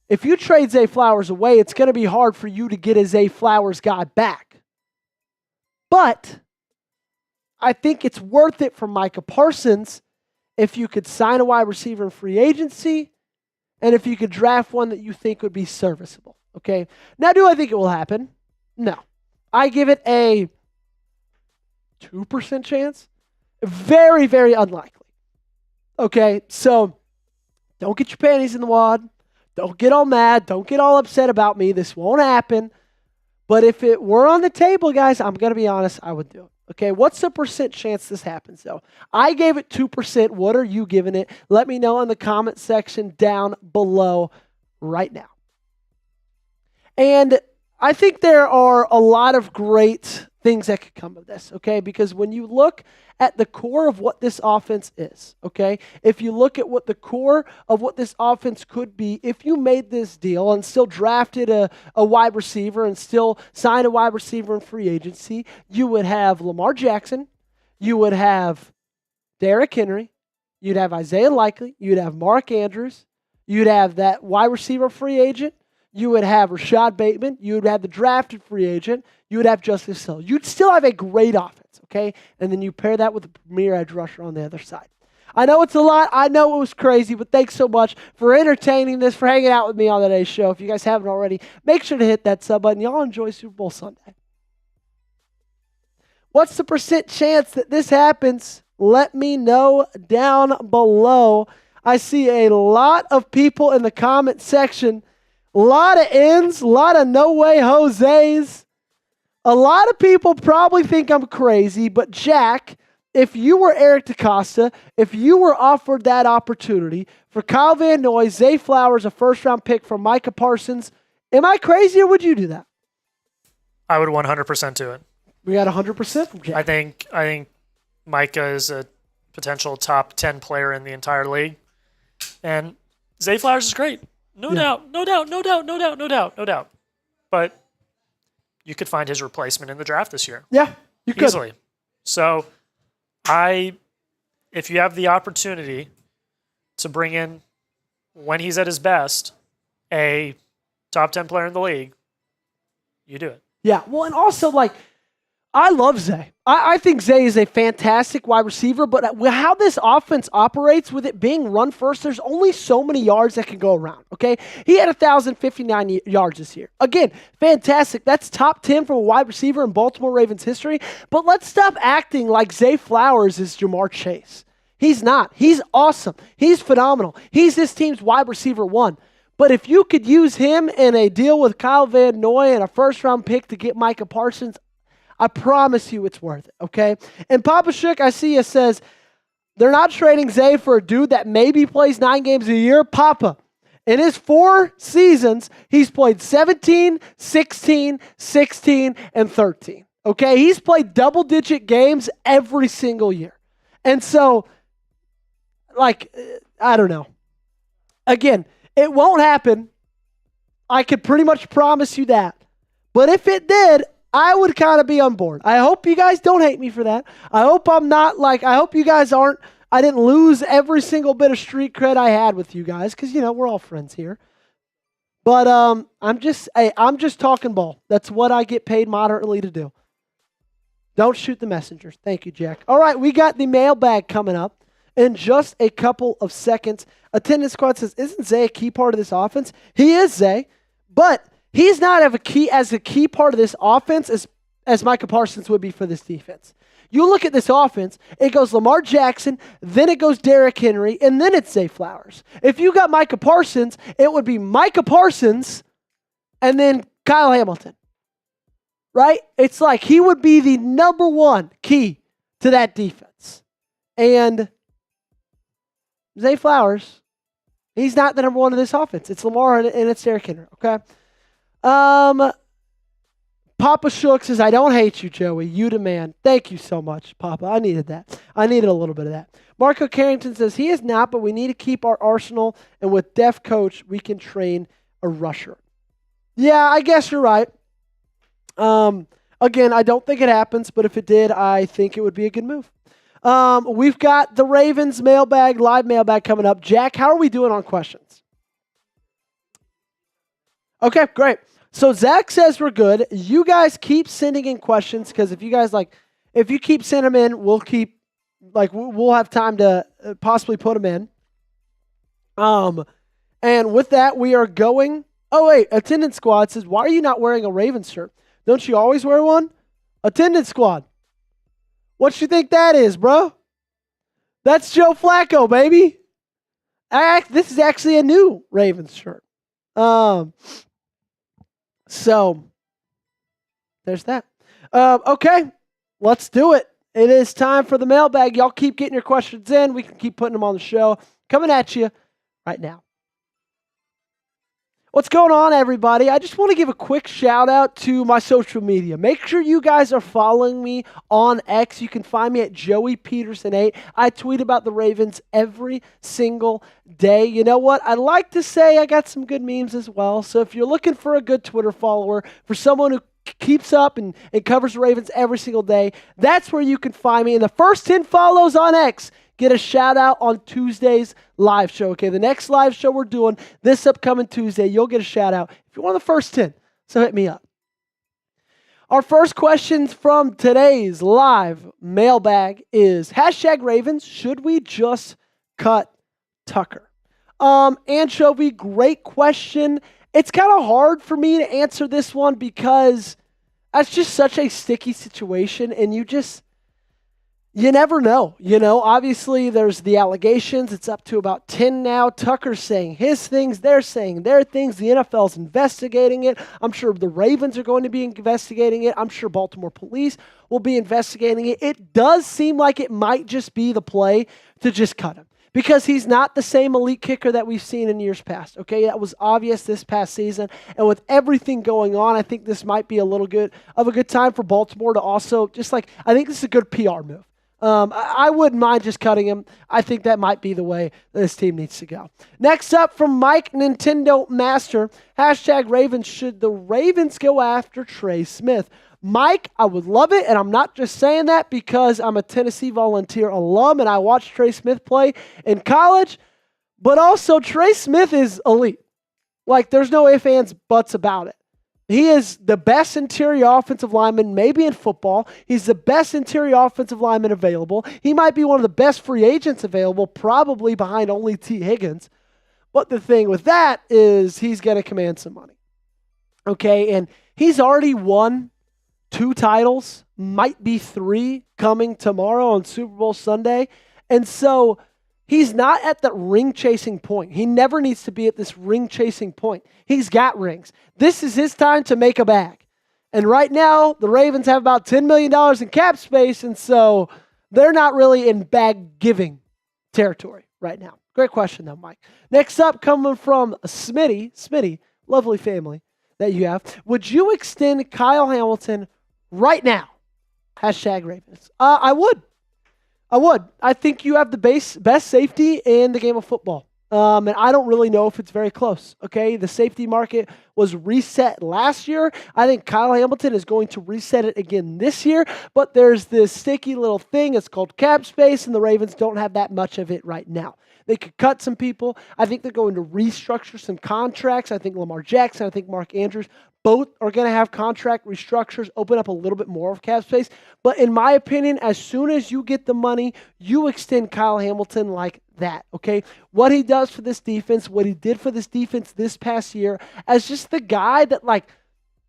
If you trade Zay Flowers away, it's going to be hard for you to get a Zay Flowers guy back. But I think it's worth it for Micah Parsons if you could sign a wide receiver in free agency and if you could draft one that you think would be serviceable. Okay? Now, do I think it will happen? No. I give it a 2% chance. Very, very unlikely. Okay, so don't get your panties in the wad. Don't get all mad. Don't get all upset about me. This won't happen. But if it were on the table, guys, I'm going to be honest, I would do it. Okay, what's the percent chance this happens, though? I gave it 2%. What are you giving it? Let me know in the comment section down below right now. And I think there are a lot of great things that could come of this, okay? Because when you look at the core of what this offense is, okay? If you look at what the core of what this offense could be, if you made this deal and still drafted a wide receiver and still signed a wide receiver in free agency, you would have Lamar Jackson, you would have Derrick Henry, you'd have Isaiah Likely, you'd have Mark Andrews, you'd have that wide receiver free agent, you would have Rashad Bateman. You would have the drafted free agent. You would have Justice Hill. You'd still have a great offense, okay? And then you pair that with the premier edge rusher on the other side. I know it's a lot. I know it was crazy, but thanks so much for entertaining this, for hanging out with me on today's show. If you guys haven't already, make sure to hit that sub button. Y'all enjoy Super Bowl Sunday. What's the percent chance that this happens? Let me know down below. I see a lot of people in the comment section. A lot of ends, a lot of no way Jose's. A lot of people probably think I'm crazy, but Jack, if you were Eric DeCosta, if you were offered that opportunity for Kyle Van Noy, Zay Flowers, a first-round pick from Micah Parsons, am I crazy or would you do that? I would 100% do it. We got 100% from Jack. I think Micah is a potential top 10 player in the entire league. And Zay Flowers is great. No doubt. But you could find his replacement in the draft this year. Yeah, you could. Easily. So if you have the opportunity to bring in, when he's at his best, a top 10 player in the league, you do it. Yeah, well, and also, I love Zay. I think Zay is a fantastic wide receiver, but how this offense operates with it being run first, there's only so many yards that can go around, okay? He had 1,059 yards this year. Again, fantastic. That's top 10 for a wide receiver in Baltimore Ravens history, but let's stop acting like Zay Flowers is Jamar Chase. He's not. He's awesome. He's phenomenal. He's this team's wide receiver 1. But if you could use him in a deal with Kyle Van Noy and a first-round pick to get Micah Parsons, I promise you it's worth it, okay? And Papa Shook, I see you, says, they're not trading Zay for a dude that maybe plays 9 games a year. Papa, in his 4 seasons, he's played 17, 16, 16, and 13, okay? He's played double-digit games every single year. And so, I don't know. Again, it won't happen. I could pretty much promise you that. But if it did, I would kind of be on board. I hope you guys don't hate me for that. I hope I'm not I hope you guys aren't, I didn't lose every single bit of street cred I had with you guys because, we're all friends here. But I'm just talking ball. That's what I get paid moderately to do. Don't shoot the messengers. Thank you, Jack. All right, we got the mailbag coming up in just a couple of seconds. Attendance Squad says, isn't Zay a key part of this offense? He is, Zay, but he's not as a key part of this offense as Micah Parsons would be for this defense. You look at this offense, it goes Lamar Jackson, then it goes Derrick Henry, and then it's Zay Flowers. If you got Micah Parsons, it would be Micah Parsons and then Kyle Hamilton. Right? It's like he would be the number one key to that defense. And Zay Flowers, he's not the number one of this offense. It's Lamar and it's Derrick Henry, okay? Papa Shook says, I don't hate you, Joey. You demand. Thank you so much, Papa. I needed that. I needed a little bit of that. Marco Carrington says, he is not, but we need to keep our arsenal, and with def coach, we can train a rusher. Yeah, I guess you're right. Again, I don't think it happens, but if it did, I think it would be a good move. We've got the Ravens mailbag, live mailbag coming up. Jack, how are we doing on questions? Okay, great. So Zach says we're good. You guys keep sending in questions because if you keep sending them in, we'll have time to possibly put them in. And with that, we are going. Oh wait, Attendance Squad says, why are you not wearing a Ravens shirt? Don't you always wear one? Attendance Squad. What you think that is, bro? That's Joe Flacco, baby. This is actually a new Ravens shirt. So, there's that. Okay, let's do it. It is time for the mailbag. Y'all keep getting your questions in. We can keep putting them on the show. Coming at you right now. What's going on, everybody? I just want to give a quick shout out to my social media. Make sure you guys are following me on X. You can find me at Joey Petersen 8. I tweet about the Ravens every single day. You know what? I like to say I got some good memes as well. So if you're looking for a good Twitter follower, for someone who keeps up and covers the Ravens every single day, that's where you can find me. And the first 10 follows on X get a shout out on Tuesday's live show. Okay, the next live show we're doing this upcoming Tuesday, you'll get a shout out if you're one of the first 10. So hit me up. Our first question from today's live mailbag is #Ravens. Should we just cut Tucker? Anchovy, great question. It's kind of hard for me to answer this one because that's just such a sticky situation, and you never know. You know, obviously there's the allegations. It's up to about 10 now. Tucker's saying his things. They're saying their things. The NFL's investigating it. I'm sure the Ravens are going to be investigating it. I'm sure Baltimore police will be investigating it. It does seem like it might just be the play to just cut him because he's not the same elite kicker that we've seen in years past. Okay, that was obvious this past season. And with everything going on, I think this might be a good time for Baltimore to also I think this is a good PR move. I wouldn't mind just cutting him. I think that might be the way this team needs to go. Next up from Mike Nintendo Master, #Ravens. Should the Ravens go after Trey Smith? Mike, I would love it, and I'm not just saying that because I'm a Tennessee Volunteer alum and I watched Trey Smith play in college, but also Trey Smith is elite. There's no ifs, ands, buts about it. He is the best interior offensive lineman maybe in football. He's the best interior offensive lineman available. He might be one of the best free agents available, probably behind only T. Higgins. But the thing with that is he's going to command some money. Okay, and he's already won 2 titles, might be 3 coming tomorrow on Super Bowl Sunday. And so he's not at the ring-chasing point. He never needs to be at this ring-chasing point. He's got rings. This is his time to make a bag. And right now, the Ravens have about $10 million in cap space, and so they're not really in bag-giving territory right now. Great question, though, Mike. Next up, coming from Smitty, lovely family that you have. Would you extend Kyle Hamilton right now? #Ravens. I would. I think you have the best safety in the game of football. And I don't really know if it's very close. Okay, the safety market was reset last year. I think Kyle Hamilton is going to reset it again this year, but there's this sticky little thing. It's called cap space, and the Ravens don't have that much of it right now. They could cut some people. I think they're going to restructure some contracts. I think Lamar Jackson, I think Mark Andrews, both are going to have contract restructures, open up a little bit more of cap space. But in my opinion, as soon as you get the money, you extend Kyle Hamilton like that, okay? What he does for this defense, what he did for this defense this past year, as just the guy that, like,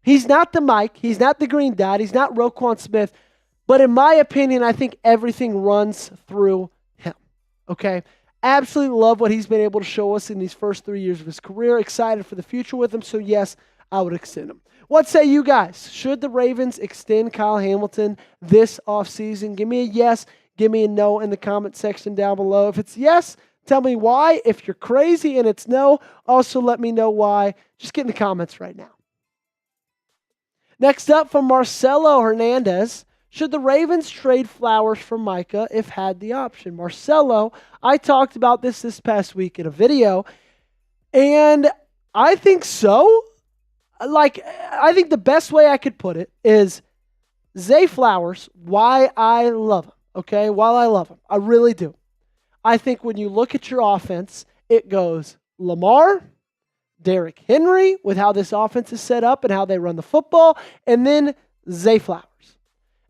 he's not the Mike, he's not the Green Dot, he's not Roquan Smith, but in my opinion, I think everything runs through him, okay? Absolutely love what he's been able to show us in these first 3 years of his career. Excited for the future with him. So, yes, I would extend him. What say you guys? Should the Ravens extend Kyle Hamilton this offseason? Give me a yes. Give me a no in the comment section down below. If it's yes, tell me why. If you're crazy and it's no, also let me know why. Just get in the comments right now. Next up from Marcelo Hernandez. Should the Ravens trade Flowers for Micah if had the option? Marcelo, I talked about this past week in a video, and I think so. I think the best way I could put it is Zay Flowers, why I love him, okay? While I love him, I really do. I think when you look at your offense, it goes Lamar, Derrick Henry, with how this offense is set up and how they run the football, and then Zay Flowers.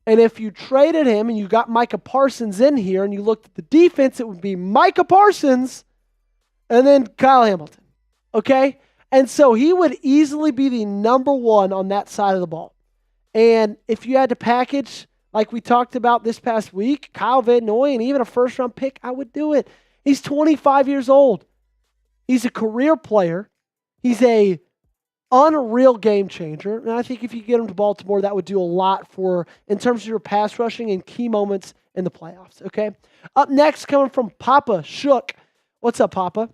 And if you traded him and you got Micah Parsons in here and you looked at the defense, it would be Micah Parsons and then Kyle Hamilton, okay? And so he would easily be the number one on that side of the ball. And if you had to package, like we talked about this past week, Kyle Van Noy and even a first-round pick, I would do it. He's 25 years old. He's a career player. He's a unreal game changer. And I think if you get him to Baltimore, that would do a lot for, in terms of your pass rushing and key moments in the playoffs, okay? Up next, coming from Papa Shook. What's up, Papa?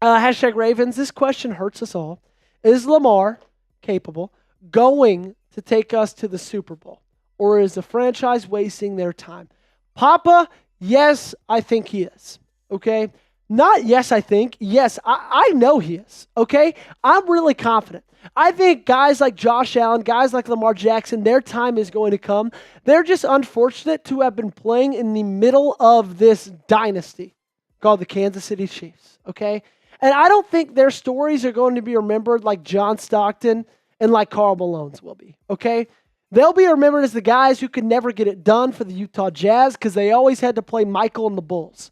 Hashtag Ravens. This question hurts us all. Is Lamar capable going to take us to the Super Bowl? Or is the franchise wasting their time? Papa, yes, I think he is, okay? Not yes, I think. Yes, I know he is, okay? I'm really confident. I think guys like Josh Allen, guys like Lamar Jackson, their time is going to come. They're just unfortunate to have been playing in the middle of this dynasty called the Kansas City Chiefs, okay? And I don't think their stories are going to be remembered like John Stockton and like Karl Malone's will be, okay? They'll be remembered as the guys who could never get it done for the Utah Jazz because they always had to play Michael and the Bulls.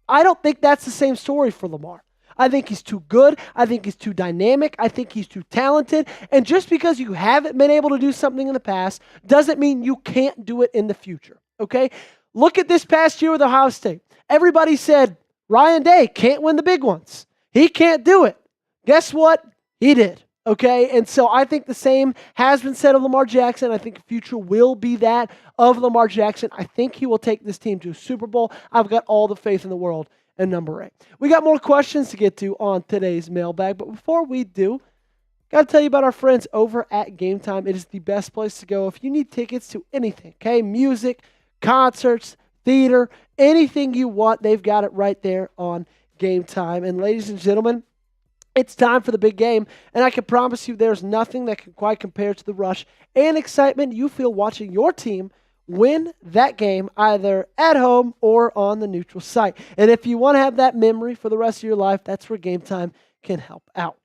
I don't think that's the same story for Lamar. I think he's too good. I think he's too dynamic. I think he's too talented. And just because you haven't been able to do something in the past doesn't mean you can't do it in the future, okay? Look at this past year with Ohio State. Everybody said, Ryan Day can't win the big ones. He can't do it. Guess what? He did. Okay, and so I think the same has been said of Lamar Jackson. I think the future will be that of Lamar Jackson. I think he will take this team to a Super Bowl. I've got all the faith in the world in number 8. We got more questions to get to on today's mailbag, but before we do, got to tell you about our friends over at Game Time. It is the best place to go if you need tickets to anything, okay? Music, concerts, theater, anything you want, they've got it right there on Game Time. And ladies and gentlemen, it's time for the big game, and I can promise you there's nothing that can quite compare to the rush and excitement you feel watching your team win that game either at home or on the neutral site. And if you want to have that memory for the rest of your life, that's where Game Time can help out.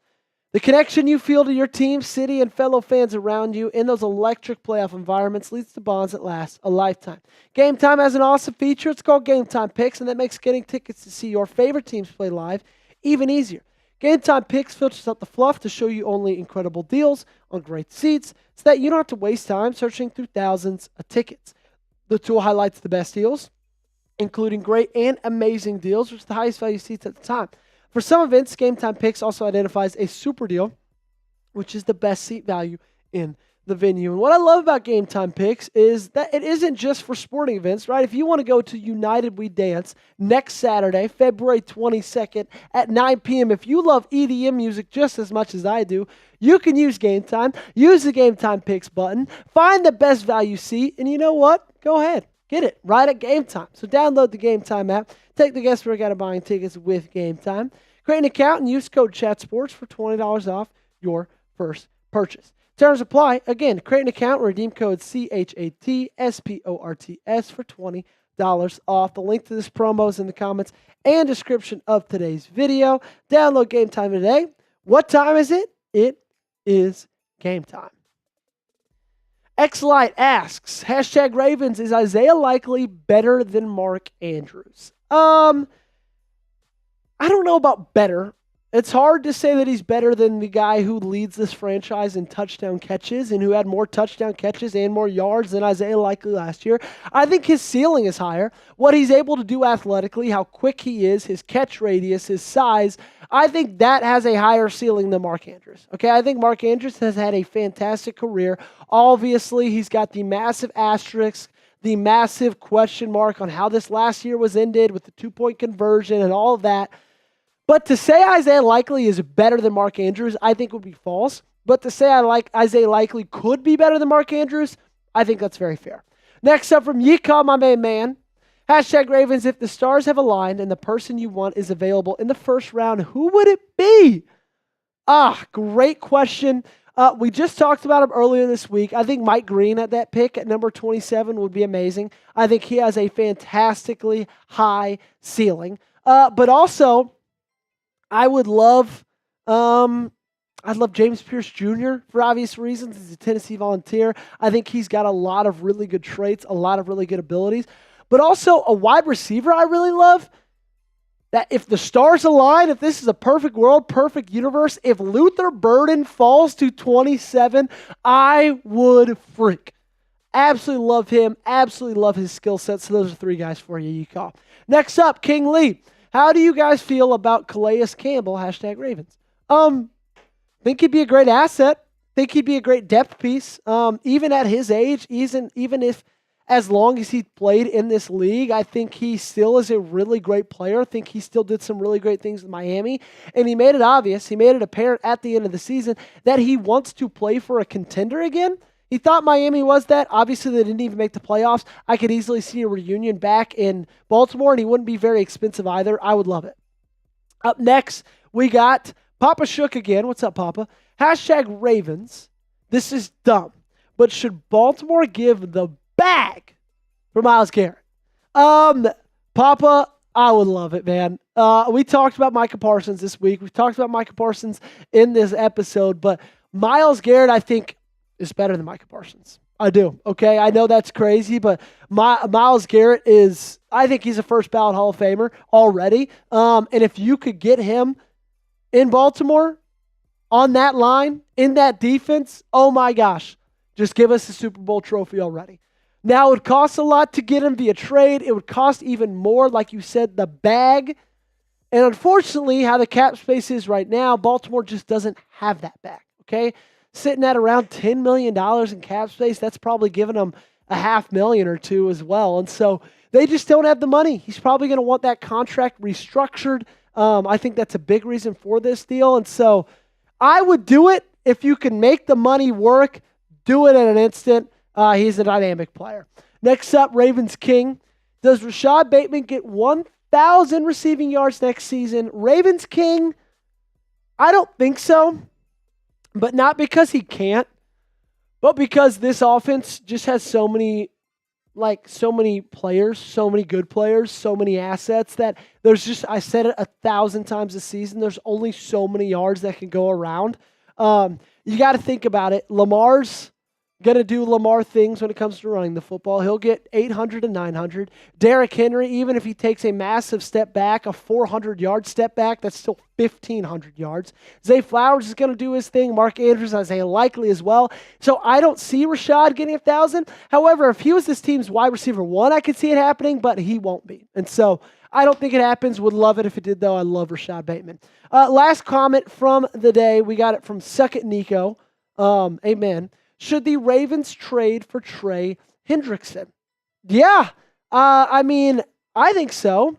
The connection you feel to your team, city, and fellow fans around you in those electric playoff environments leads to bonds that last a lifetime. Game Time has an awesome feature. It's called Game Time Picks, and that makes getting tickets to see your favorite teams play live even easier. Game Time Picks filters out the fluff to show you only incredible deals on great seats so that you don't have to waste time searching through thousands of tickets. The tool highlights the best deals, including great and amazing deals, which are the highest value seats at the time. For some events, Game Time Picks also identifies a super deal, which is the best seat value in the venue. And what I love about Game Time Picks is that it isn't just for sporting events, right? If you want to go to United We Dance next Saturday, February 22nd at 9 p.m., if you love EDM music just as much as I do, you can use Game Time. Use the Game Time Picks button. Find the best value seat, and you know what? Go ahead. Get it right at Game Time. So download the Game Time app. Take the guesswork out of buying tickets with Game Time. Create an account and use code ChatSports for $20 off your first purchase. Terms apply. Again, create an account, redeem code CHATSPORTS for $20 off. The link to this promo is in the comments and description of today's video. Download Game Time today. What time is it? It is game time. Xlight asks, #Ravens, is Isaiah Likely better than Mark Andrews? I don't know about better. It's hard to say that he's better than the guy who leads this franchise in touchdown catches and who had more touchdown catches and more yards than Isaiah Likely last year. I think his ceiling is higher. What he's able to do athletically, how quick he is, his catch radius, his size, I think that has a higher ceiling than Mark Andrews. Okay, I think Mark Andrews has had a fantastic career. Obviously, he's got the massive asterisk, the massive question mark on how this last year was ended with the 2-point conversion and all of that. But to say Isaiah Likely is better than Mark Andrews, I think would be false. But to say Isaiah Likely could be better than Mark Andrews, I think that's very fair. Next up from Yika, my main man. #Ravens, if the stars have aligned and the person you want is available in the first round, who would it be? Great question. We just talked about him earlier this week. I think Mike Green at that pick at number 27 would be amazing. I think he has a fantastically high ceiling. But also, I'd love James Pierce Jr. for obvious reasons. He's a Tennessee Volunteer. I think he's got a lot of really good traits, a lot of really good abilities. But also a wide receiver I really love, that if the stars align, if this is a perfect world, perfect universe, if Luther Burden falls to 27, I would freak. Absolutely love him. Absolutely love his skill set. So those are 3 guys for you, Utah. Next up, King Lee. How do you guys feel about Calais Campbell, #Ravens? Think he'd be a great asset. Think he'd be a great depth piece. Even at his age, even if as long as he played in this league, I think he still is a really great player. I think he still did some really great things with Miami. And he made it obvious, he made it apparent at the end of the season that he wants to play for a contender again. He thought Miami was that. Obviously, they didn't even make the playoffs. I could easily see a reunion back in Baltimore, and he wouldn't be very expensive either. I would love it. Up next, we got Papa Shook again. What's up, Papa? #Ravens. This is dumb, but should Baltimore give the bag for Myles Garrett? Papa, I would love it, man. We talked about Micah Parsons this week. We've talked about Micah Parsons in this episode, but Myles Garrett, I think, is better than Micah Parsons. I do. Okay, I know that's crazy, but Myles Garrett is, I think he's a first ballot Hall of Famer already. And if you could get him in Baltimore on that line, in that defense, oh my gosh, just give us the Super Bowl trophy already. Now, it would cost a lot to get him via trade. It would cost even more, like you said, the bag. And unfortunately, how the cap space is right now, Baltimore just doesn't have that bag, okay? Sitting at around $10 million in cap space, that's probably giving them $500,000 or $2 as well. And so they just don't have the money. He's probably going to want that contract restructured. I think that's a big reason for this deal. And so I would do it if you can make the money work. Do it in an instant. He's a dynamic player. Next up, Ravens King. Does Rashad Bateman get 1,000 receiving yards next season? Ravens King, I don't think so. But not because he can't, but because this offense just has so many players, so many good players, so many assets that there's just, I said it 1,000 times this season, there's only so many yards that can go around. You got to think about it. Lamar's going to do Lamar things when it comes to running the football. He'll get 800 to 900. Derrick Henry, even if he takes a massive step back, a 400-yard step back, that's still 1,500 yards. Zay Flowers is going to do his thing. Mark Andrews, Isaiah Likely as well. So I don't see Rashad getting 1,000. However, if he was this team's wide receiver 1, I could see it happening, but he won't be. And so I don't think it happens. Would love it if it did, though. I love Rashad Bateman. Last comment from the day. We got it from Suck It Nico. Amen. Should the Ravens trade for Trey Hendrickson? Yeah. I think so.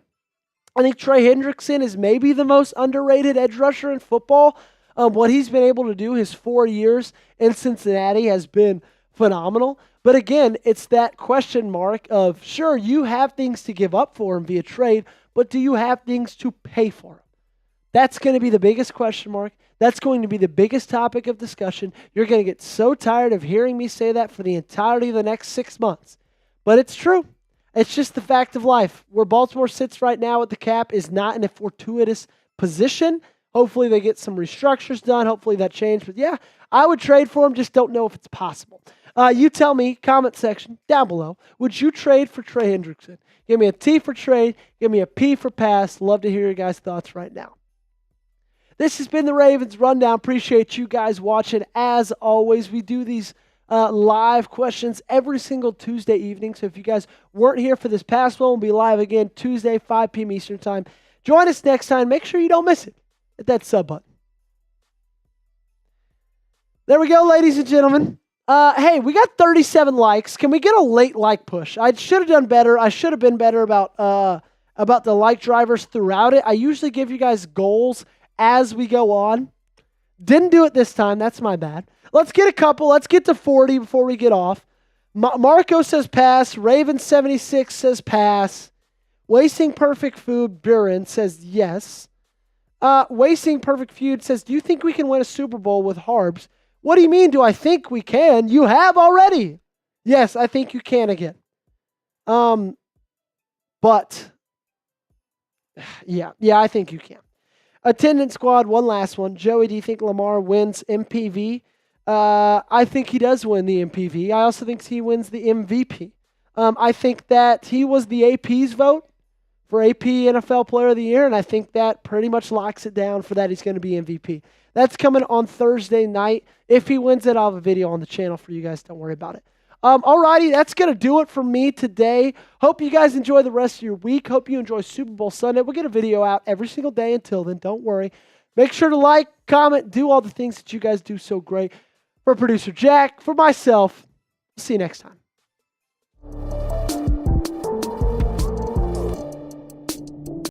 I think Trey Hendrickson is maybe the most underrated edge rusher in football. What he's been able to do his 4 years in Cincinnati has been phenomenal. But again, it's that question mark of, sure, you have things to give up for him via trade, but do you have things to pay for him? That's going to be the biggest question mark. That's going to be the biggest topic of discussion. You're going to get so tired of hearing me say that for the entirety of the next 6 months. But it's true. It's just the fact of life. Where Baltimore sits right now with the cap is not in a fortuitous position. Hopefully they get some restructures done. Hopefully that changes. But yeah, I would trade for him. Just don't know if it's possible. You tell me, comment section down below, would you trade for Trey Hendrickson? Give me a T for trade. Give me a P for pass. Love to hear your guys' thoughts right now. This has been the Ravens Rundown. Appreciate you guys watching. As always, we do these live questions every single Tuesday evening. So if you guys weren't here for this past one, we'll be live again Tuesday, 5 p.m. Eastern Time. Join us next time. Make sure you don't miss it. Hit that sub button. There we go, ladies and gentlemen. Hey, we got 37 likes. Can we get a late like push? I should have done better. I should have been better about the like drivers throughout it. I usually give you guys goals as we go on. Didn't do it this time. That's my bad. Let's get a couple. Let's get to 40 before we get off. Marco says pass. Raven76 says pass. Wasting Perfect Food, Buren says yes. Wasting Perfect Feud says, do you think we can win a Super Bowl with Harbs? What do you mean, do I think we can? You have already. Yes, I think you can again. But, yeah, I think you can. Attendance Squad, one last one. Joey, do you think Lamar wins MPV? I think he does win the MPV. I also think he wins the MVP. I think that he was the AP's vote for AP NFL Player of the Year, and I think that pretty much locks it down for that he's going to be MVP. That's coming on Thursday night. If he wins it, I'll have a video on the channel for you guys. Don't worry about it. Alrighty, that's going to do it for me today. Hope you guys enjoy the rest of your week. Hope you enjoy Super Bowl Sunday. We'll get a video out every single day until then. Don't worry. Make sure to like, comment, do all the things that you guys do so great. For producer Jack, for myself, see you next time.